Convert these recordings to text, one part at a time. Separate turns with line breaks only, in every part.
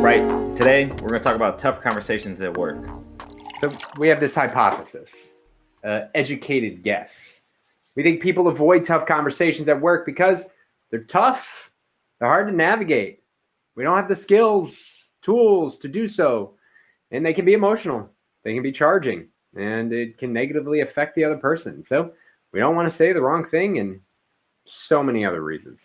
Right. Today, we're going to talk about tough conversations at work.
So we have this hypothesis, educated guess. We think people avoid tough conversations at work because they're tough, they're hard to navigate. We don't have the skills, tools to do so, and they can be emotional, they can be charging, and it can negatively affect the other person. So we don't want to say the wrong thing, and so many other reasons.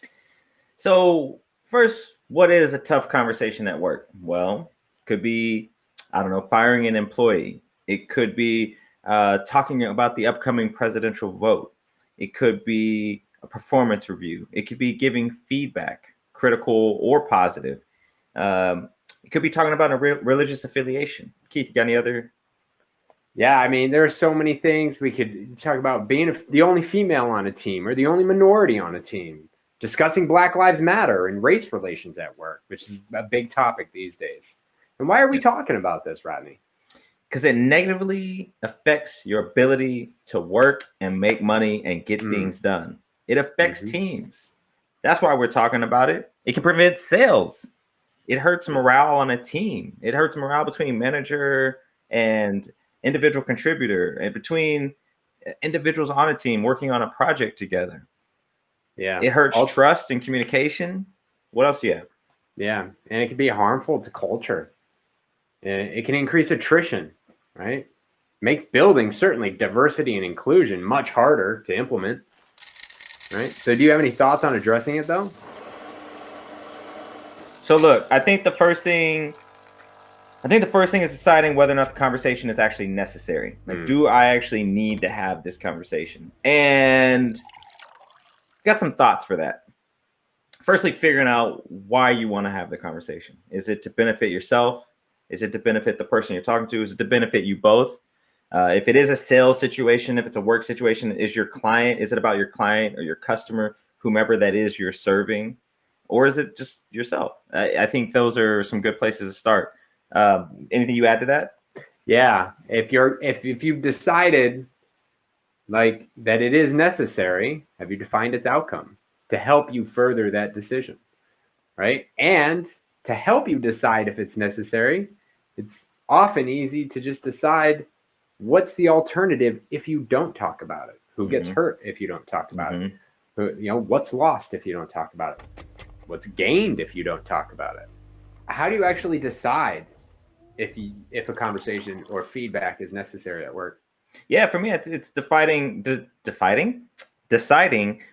So first, what is a tough conversation at work? Well, could be, I don't know, firing an employee. It could be talking about the upcoming presidential vote. It could be a performance review. It could be giving feedback, critical or positive. It could be talking about a religious affiliation. Keith, you got any other?
Yeah, I mean, there are so many things we could talk about. Being the only female on a team or the only minority on a team. Discussing Black Lives Matter and race relations at work, which is a big topic these days. And why are we talking about this, Rodney?
Because it negatively affects your ability to work and make money and get things done. It affects teams. That's why we're talking about it. It can prevent sales. It hurts morale on a team. It hurts morale between manager and individual contributor and between individuals on a team working on a project together.
Yeah.
It hurts trust and communication. What else do you have?
Yeah, and it can be harmful to culture. It can increase attrition, right? Makes building, certainly, diversity and inclusion much harder to implement, right? So do you have any thoughts on addressing it, though?
So look, I think the first thing is deciding whether or not the conversation is actually necessary. Like, do I actually need to have this conversation? And got some thoughts for that. Firstly, figuring out why you want to have the conversation. Is it to benefit yourself? Is it to benefit the person you're talking to? Is it to benefit you both? If it is a sales situation, if it's a work situation, is it about your client or your customer, whomever that is you're serving? Or is it just yourself? I think those are some good places to start. Anything you add to that?
Yeah, if you've decided like that it is necessary, have you defined its outcome to help you further that decision, right? And to help you decide if it's necessary, it's often easy to just decide what's the alternative if you don't talk about it. Who gets hurt if you don't talk about it? What's lost if you don't talk about it? What's gained if you don't talk about it? How do you actually decide if a conversation or feedback is necessary at work?
Yeah, for me, it's deciding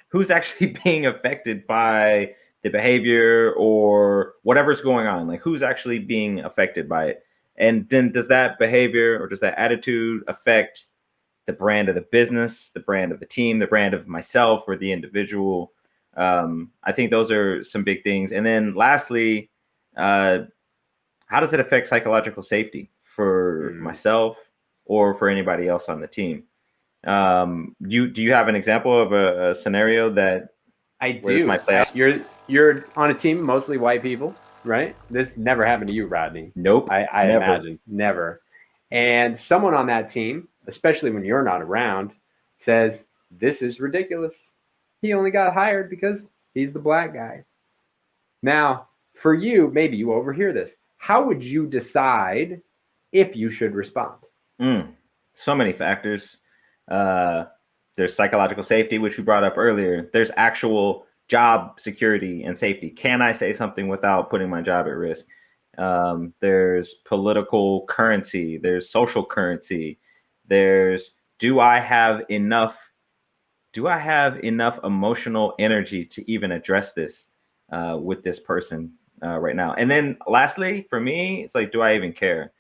who's actually being affected by the behavior or whatever's going on. Like, who's actually being affected by it, and then does that behavior or does that attitude affect the brand of the business, the brand of the team, the brand of myself or the individual? I think those are some big things. And then lastly, how does it affect psychological safety for myself or for anybody else on the team? Do you have an example of a scenario that
I do? This might play out? You're on a team, mostly white people, right? This never happened to you, Rodney.
Nope.
I imagine never. And someone on that team, especially when you're not around, says, "This is ridiculous. He only got hired because he's the black guy." Now, for you, maybe you overhear this. How would you decide if you should respond?
So many factors. There's psychological safety, which we brought up earlier. There's actual job security and safety. Can I say something without putting my job at risk? There's political currency. There's social currency. There's, do I have enough emotional energy to even address this with this person right now? And then lastly, for me, it's like, do I even care?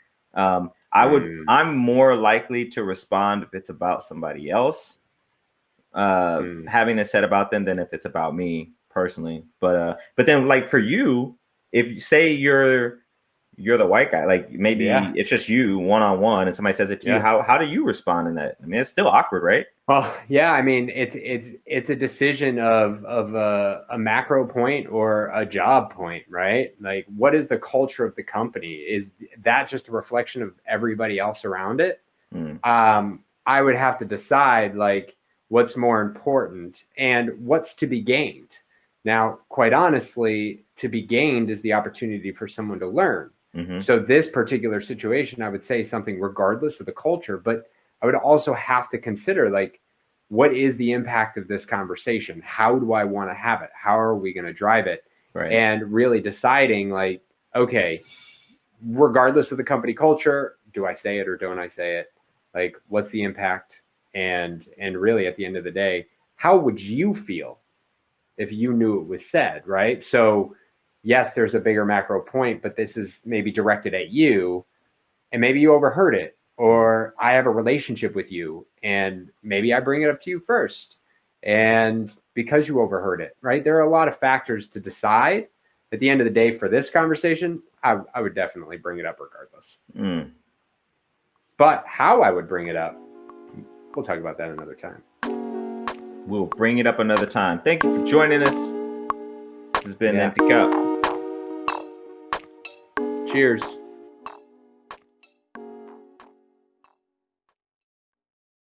I'm more likely to respond if it's about somebody else having it said about them than if it's about me personally. But then, like, for you, if you say you're the white guy, like maybe it's just you one-on-one and somebody says it to you, how do you respond in that? I mean, it's still awkward, right?
Well, yeah, I mean, it's a decision of a macro point or a job point, right? Like, what is the culture of the company? Is that just a reflection of everybody else around it? I would have to decide, like, what's more important and what's to be gained. Now, quite honestly, to be gained is the opportunity for someone to learn.
Mm-hmm.
So this particular situation, I would say something regardless of the culture, but I would also have to consider, like, what is the impact of this conversation? How do I want to have it? How are we going to drive it?
Right.
And really deciding, like, okay, regardless of the company culture, do I say it or don't I say it? Like, what's the impact? And really, at the end of the day, how would you feel if you knew it was said, right? So yes, there's a bigger macro point, but this is maybe directed at you, and maybe you overheard it, or I have a relationship with you, and maybe I bring it up to you first, and because you overheard it, right? There are a lot of factors to decide. At the end of the day, for this conversation, I would definitely bring it up regardless.
Mm.
But how I would bring it up, we'll talk about that another time.
We'll bring it up another time. Thank you for joining us. This has been Empty Cup.
Cheers.